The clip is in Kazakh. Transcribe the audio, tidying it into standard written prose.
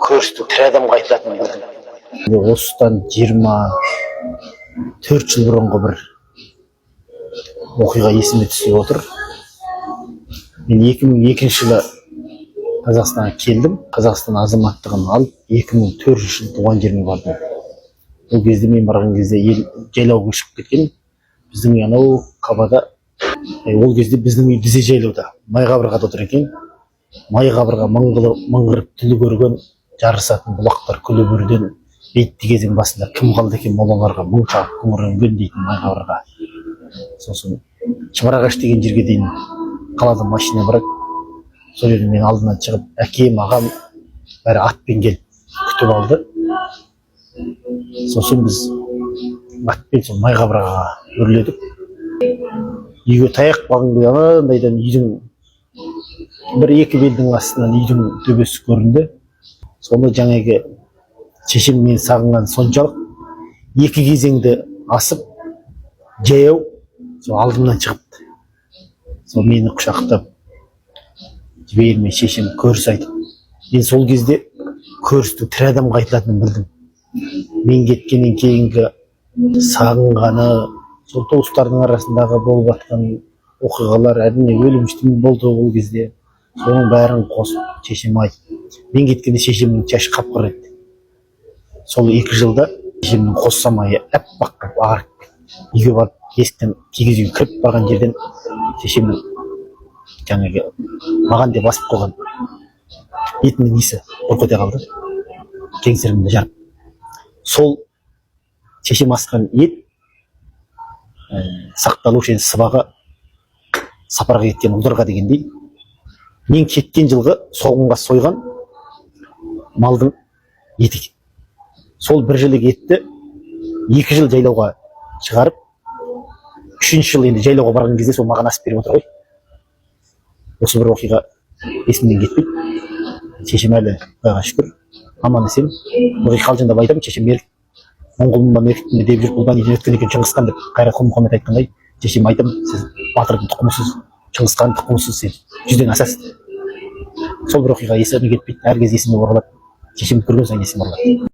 көрісті тірі адамға айтылатынын білдім. Осыдан 24 жыл бұрынғы бір оқиға есіме түсіп отыр. Мен 2002 жылы Қазақстанға келдім. Қазақстан азаматтығын алып, 2004 жылы туған жеріме бардым. Ол кезде мен барған кезде ел жайлауға шығып кеткен. Біздің анау қабада, ол кезде біздің үй дизе жайлауда, Майқабырғада отыр екен. Майқабырға мыңғырып тілі көрген, жарысатын бұлақтар күлі бүрден, бетті кезең басында кім қалды екен молаларға, мың шақ күңіренген дейтін Майқабырға. Сосын Шымырағаш деген жерге дейін қаладан машина барады. Сол жерден мен алдынан шығып, әкем, ағам бәрі атпен келіп күтіп алды. Сосын біз атпен сол Майқабырғаға өрледік. Үйге таяқ бағын анандайдан үйдің бір-екі белдің астынан үйдің төбесі көрінді. Сонда жаңағы шешем мені сағынған соншалық екі кезеңді асып, жаяу сол алдымнан шығыпты. Сол мені құшақтап жібермей шешем көріс айтып. Мен сол кезде көрісті тірі адамға айтылатынын білдім. Мен кеткеннен кейінгі сағынғаны, сол туыстардың арасындағы болып жатқан оқиғалар, әрине өлім-жітім болды ол кезде. Соның бәрін қосып шешем айтып. Мен кеткенде шешемнің шашы қап-қара еді. Сол 2 жылда шешемнің қос самайы әппақ қылып ағарып кетті. Үйге барып есіктен кигіз үйге кіріп барған жерден шешемнің жаңағы маған деп басып қойған етінің иісі бұрқ ете қалды. Кеңсірімді жарып. Сол шешем асқан ет сақталу үшін сыбаға сапарға кеткен ұлдарға дегендей, мен кеткен жылғы соғымға сойған малдың еті. Сол бір жілік етті 2 жыл жайлауға шығарып, 3-ші жыл енді жайлауға барған кезде сол маған асып беріп отыр ғой. Осы бір оқиға есімнен кетпейді. Шешем әлі Құдайға шүкір аман есен. Ылғи қалжыңдап айтамын, шешем Монғолмын ба меркітпін бе деп жүріп, бұл неден өткен екен Шыңғысхан деп Қайрат Құлмұхаммед айтқандай, шешем айтамын, сіз батырдың тұқымысыз, Шыңғысхан тұқымысыз, сен 100-ден асасыз. Сол бір оқиға есіме кетпейді, әр кез есіме оралады. Шешемді көрген сайын есіме оралады.